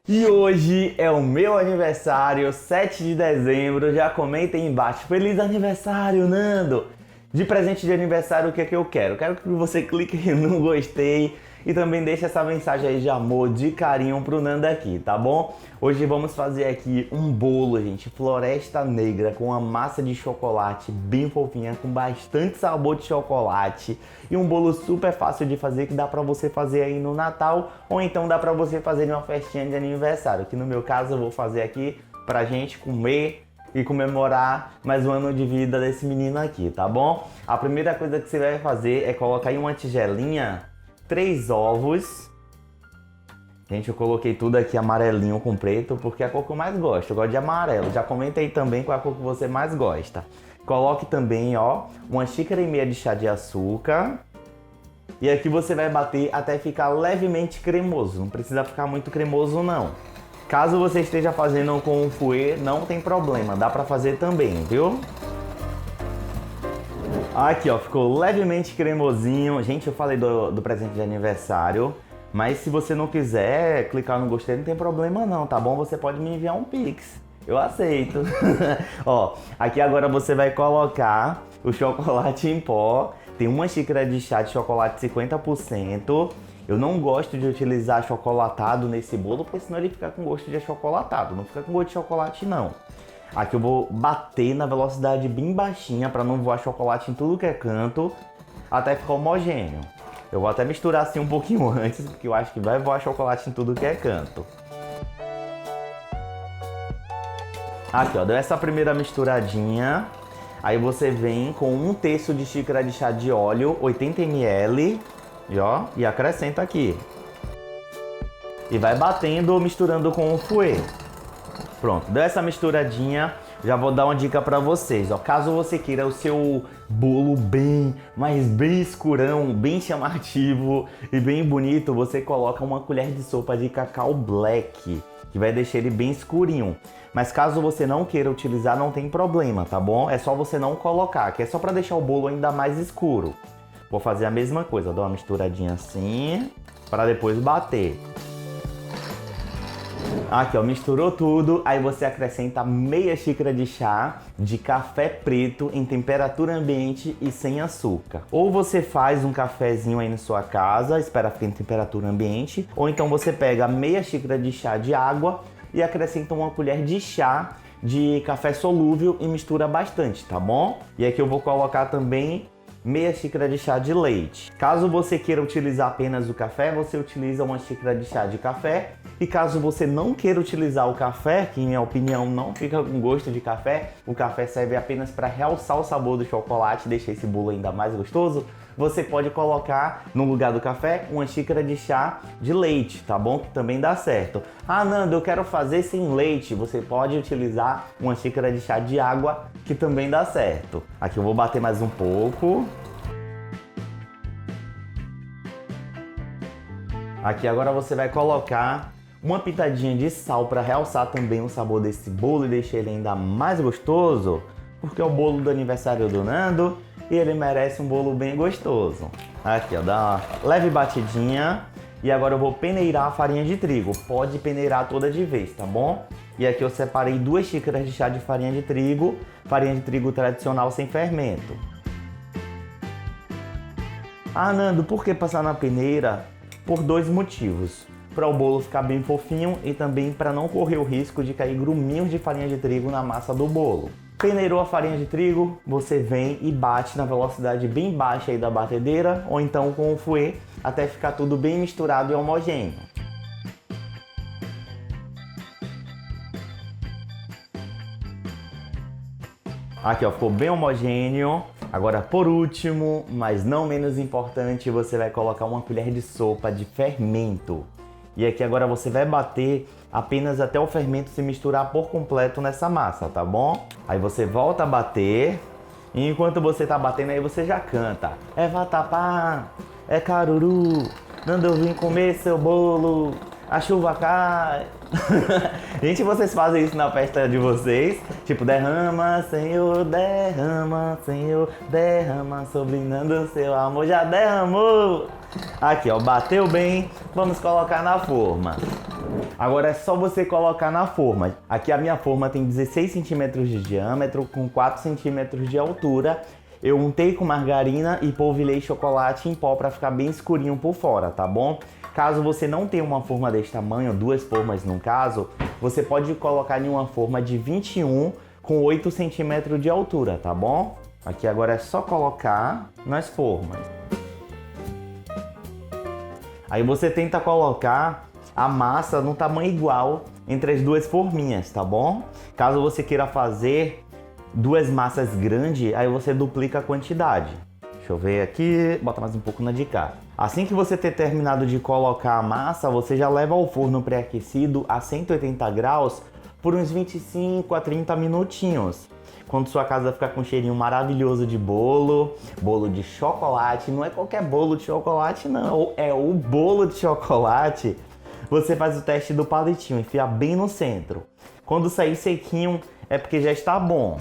E hoje é o meu aniversário, 7 de dezembro. Já comenta aí embaixo. Feliz aniversário, Nando! De presente de aniversário, o que é que eu quero? Quero que você clique no gostei e também deixe essa mensagem aí de amor, de carinho pro Nando aqui, tá bom? Hoje vamos fazer aqui um bolo, gente, Floresta Negra, com uma massa de chocolate bem fofinha, com bastante sabor de chocolate. E um bolo super fácil de fazer, que dá pra você fazer aí no Natal, ou então dá pra você fazer em uma festinha de aniversário, que no meu caso eu vou fazer aqui pra gente comer e comemorar mais um ano de vida desse menino aqui, tá bom? A primeira coisa que você vai fazer é colocar em uma tigelinha 3 ovos. Gente, eu coloquei tudo aqui amarelinho com preto porque é a cor que eu mais gosto. Eu gosto de amarelo. Já comenta aí também qual é a cor que você mais gosta. Coloque também, ó, 1,5 xícaras de chá de açúcar. E aqui você vai bater até ficar levemente cremoso. Não precisa ficar muito cremoso, não. Caso você esteja fazendo com um fouet, não tem problema. Dá pra fazer também, viu? Aqui, ó, ficou levemente cremosinho. Gente, eu falei do presente de aniversário. Mas se você não quiser clicar no gostei, não tem problema não, tá bom? Você pode me enviar um pix. Eu aceito. Ó, aqui agora você vai colocar o chocolate em pó. Tem 1 xícara de chá de chocolate 50%. Eu não gosto de utilizar achocolatado nesse bolo, porque senão ele fica com gosto de achocolatado. Não fica com gosto de chocolate, não. Aqui eu vou bater na velocidade bem baixinha para não voar chocolate em tudo que é canto, até ficar homogêneo. Eu vou até misturar assim um pouquinho antes, porque eu acho que vai voar chocolate em tudo que é canto. Aqui, ó, deu essa primeira misturadinha. Aí você vem com 1/3 de xícara de chá de óleo, 80 ml, e acrescenta aqui. E vai batendo ou misturando com o fouet. Pronto, deu essa misturadinha, já vou dar uma dica pra vocês, ó. Caso você queira o seu bolo bem escurão, bem chamativo e bem bonito, você coloca 1 colher de sopa de cacau black, que vai deixar ele bem escurinho. Mas caso você não queira utilizar, não tem problema, tá bom? É só você não colocar, que é só pra deixar o bolo ainda mais escuro. Vou fazer a mesma coisa, dou uma misturadinha assim, pra depois bater. Aqui, ó, misturou tudo, aí você acrescenta meia xícara de chá de café preto em temperatura ambiente e sem açúcar. Ou você faz um cafezinho aí na sua casa, espera ficar em temperatura ambiente, ou então você pega meia xícara de chá de água e acrescenta 1 colher de chá de café solúvel e mistura bastante, tá bom? E aqui eu vou colocar também meia xícara de chá de leite. Caso você queira utilizar apenas o café, você utiliza 1 xícara de chá de café. E caso você não queira utilizar o café, que em minha opinião não fica com gosto de café, o café serve apenas para realçar o sabor do chocolate e deixar esse bolo ainda mais gostoso, você pode colocar no lugar do café 1 xícara de chá de leite, tá bom? Que também dá certo. Ah, Nando, eu quero fazer sem leite. Você pode utilizar 1 xícara de chá de água, que também dá certo. Aqui eu vou bater mais um pouco. Aqui agora você vai colocar uma pitadinha de sal para realçar também o sabor desse bolo e deixar ele ainda mais gostoso, porque é o bolo do aniversário do Nando e ele merece um bolo bem gostoso. Aqui, ó, dá uma leve batidinha e agora eu vou peneirar a farinha de trigo. Pode peneirar toda de vez, tá bom? E aqui eu separei 2 xícaras de chá de farinha de trigo tradicional sem fermento. Ah, Nando, por que passar na peneira? Por 2 motivos. Para o bolo ficar bem fofinho e também para não correr o risco de cair gruminhos de farinha de trigo na massa do bolo. Peneirou a farinha de trigo, você vem e bate na velocidade bem baixa aí da batedeira ou então com o fouet até ficar tudo bem misturado e homogêneo. Aqui, ó, ficou bem homogêneo. Agora, por último, mas não menos importante, você vai colocar 1 colher de sopa de fermento. E aqui agora você vai bater apenas até o fermento se misturar por completo nessa massa, tá bom? Aí você volta a bater e enquanto você tá batendo aí você já canta. É vatapá, é caruru, Nando eu vim comer seu bolo, a chuva cai. Gente, vocês fazem isso na festa de vocês? Tipo, derrama, Senhor, derrama sobre Nando seu amor, já derramou. Aqui, ó, bateu bem, vamos colocar na forma. Agora é só você colocar na forma. Aqui a minha forma tem 16 centímetros de diâmetro com 4 centímetros de altura. Eu untei com margarina e polvilhei chocolate em pó para ficar bem escurinho por fora, tá bom? Caso você não tenha uma forma desse tamanho, duas formas no caso, você pode colocar em uma forma de 21 com 8 centímetros de altura, tá bom? Aqui agora é só colocar nas formas. Aí você tenta colocar a massa no tamanho igual entre as duas forminhas, tá bom? Caso você queira fazer duas massas grandes, aí você duplica a quantidade. Deixa eu ver aqui, bota mais um pouco na de cá. Assim que você ter terminado de colocar a massa, você já leva ao forno pré-aquecido a 180 graus por uns 25 a 30 minutinhos. Quando sua casa ficar com um cheirinho maravilhoso de bolo, bolo de chocolate, não é qualquer bolo de chocolate não, é o bolo de chocolate, você faz o teste do palitinho, enfia bem no centro. Quando sair sequinho é porque já está bom.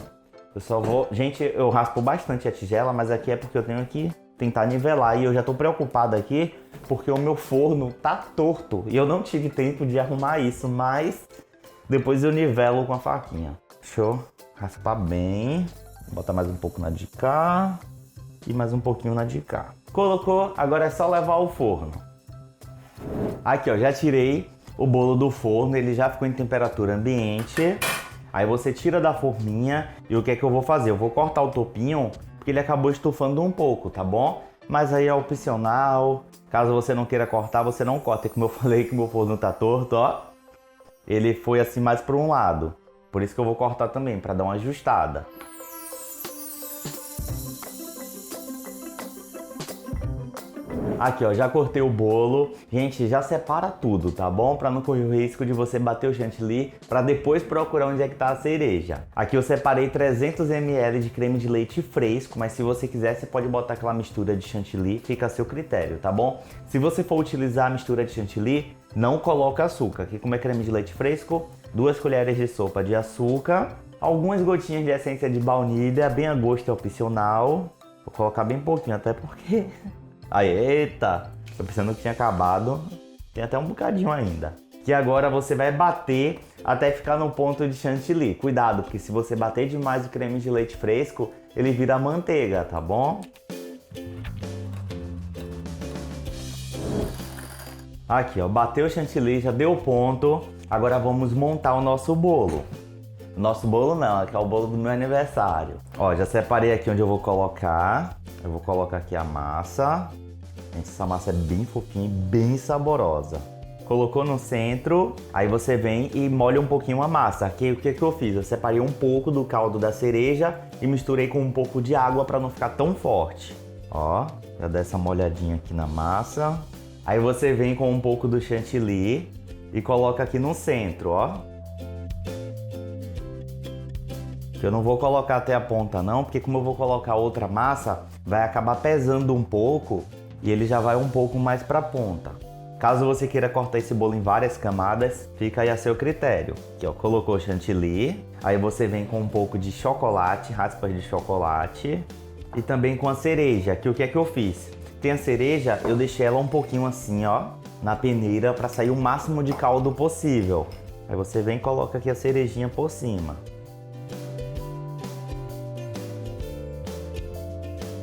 Eu só vou... Gente, eu raspo bastante a tigela, mas aqui é porque eu tenho que tentar nivelar. E eu já tô preocupado aqui porque o meu forno tá torto. E eu não tive tempo de arrumar isso, mas depois eu nivelo com a faquinha. Deixa eu raspar bem. Vou botar mais um pouco na de cá e mais um pouquinho na de cá. Colocou, agora é só levar ao forno. Aqui, ó, já tirei o bolo do forno, ele já ficou em temperatura ambiente. Aí você tira da forminha e o que é que eu vou fazer? Eu vou cortar o topinho, porque ele acabou estufando um pouco, tá bom? Mas aí é opcional, caso você não queira cortar, você não corta. E como eu falei que meu forno tá torto, ó, ele foi assim mais para um lado. Por isso que eu vou cortar também, para dar uma ajustada. Aqui, ó, já cortei o bolo. Gente, já separa tudo, tá bom? Para não correr o risco de você bater o chantilly para depois procurar onde é que tá a cereja. Aqui eu separei 300 ml de creme de leite fresco, mas se você quiser, você pode botar aquela mistura de chantilly, fica a seu critério, tá bom? Se você for utilizar a mistura de chantilly, não coloca açúcar. Aqui como é creme de leite fresco, 2 colheres de sopa de açúcar, algumas gotinhas de essência de baunilha, bem a gosto, é opcional. Vou colocar bem pouquinho, até porque... Aí, eita, tô pensando que tinha acabado, tem até um bocadinho ainda. Que agora você vai bater até ficar no ponto de chantilly. Cuidado, porque se você bater demais o creme de leite fresco, ele vira manteiga, tá bom? Aqui, ó, bateu o chantilly, já deu ponto. Agora vamos montar o nosso bolo. Nosso bolo não, aqui é o bolo do meu aniversário. Ó, já separei aqui onde eu vou colocar. Eu vou colocar aqui a massa. Gente, essa massa é bem fofinha e bem saborosa. Colocou no centro, aí você vem e molha um pouquinho a massa. Aqui o que que eu fiz? Eu separei um pouco do caldo da cereja e misturei com um pouco de água para não ficar tão forte. Ó, já dá essa molhadinha aqui na massa. Aí você vem com um pouco do chantilly e coloca aqui no centro, ó. Eu não vou colocar até a ponta não, porque como eu vou colocar outra massa, vai acabar pesando um pouco e ele já vai um pouco mais para a ponta. Caso você queira cortar esse bolo em várias camadas, fica aí a seu critério. Aqui, ó, colocou chantilly, aí você vem com um pouco de chocolate, raspas de chocolate e também com a cereja. Aqui o que é que eu fiz? Tem a cereja, eu deixei ela um pouquinho assim, ó, na peneira para sair o máximo de caldo possível. Aí você vem e coloca aqui a cerejinha por cima.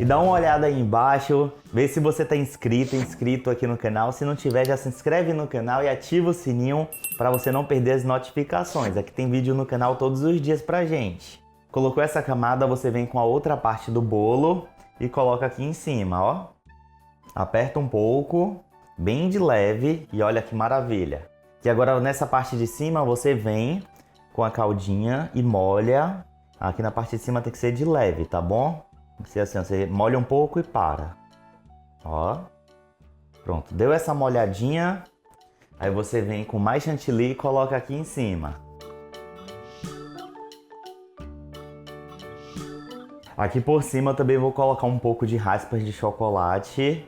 E dá uma olhada aí embaixo, vê se você está inscrito aqui no canal. Se não tiver, já se inscreve no canal e ativa o sininho para você não perder as notificações. Aqui tem vídeo no canal todos os dias pra gente. Colocou essa camada, você vem com a outra parte do bolo e coloca aqui em cima, ó. Aperta um pouco, bem de leve e olha que maravilha. E agora nessa parte de cima você vem com a caldinha e molha. Aqui na parte de cima tem que ser de leve, tá bom? Assim, você molha um pouco e para. Ó. Pronto, deu essa molhadinha. Aí você vem com mais chantilly e coloca aqui em cima. Aqui por cima eu também vou colocar um pouco de raspas de chocolate.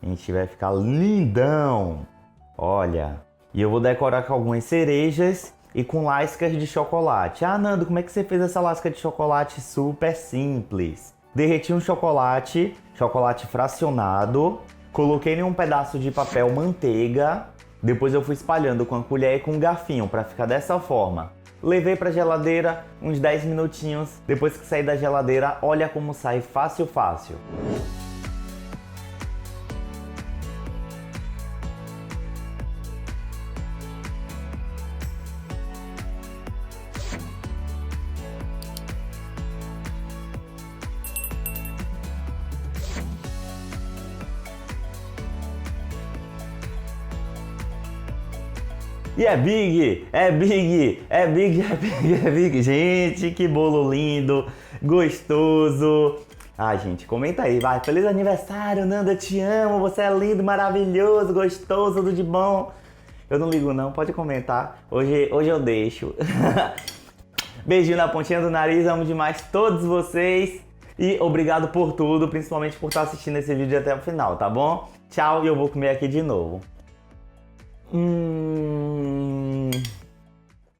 A gente vai ficar lindão. Olha. E eu vou decorar com algumas cerejas e com lascas de chocolate. Ah, Nando, como é que você fez essa lasca de chocolate? Super simples. Derreti um chocolate fracionado, coloquei em um pedaço de papel manteiga Depois eu fui espalhando com a colher e com um garfinho para ficar dessa forma. Levei para geladeira uns 10 minutinhos. Depois que sair da geladeira, olha como sai fácil, fácil. E é big, é big, é big, é big, é big. Gente, que bolo lindo, gostoso. Ai, gente, comenta aí, vai. Feliz aniversário, Nando, eu te amo. Você é lindo, maravilhoso, gostoso, tudo de bom. Eu não ligo não, pode comentar. Hoje eu deixo. Beijinho na pontinha do nariz, amo demais todos vocês. E obrigado por tudo, principalmente por estar assistindo esse vídeo até o final, tá bom? Tchau, e eu vou comer aqui de novo.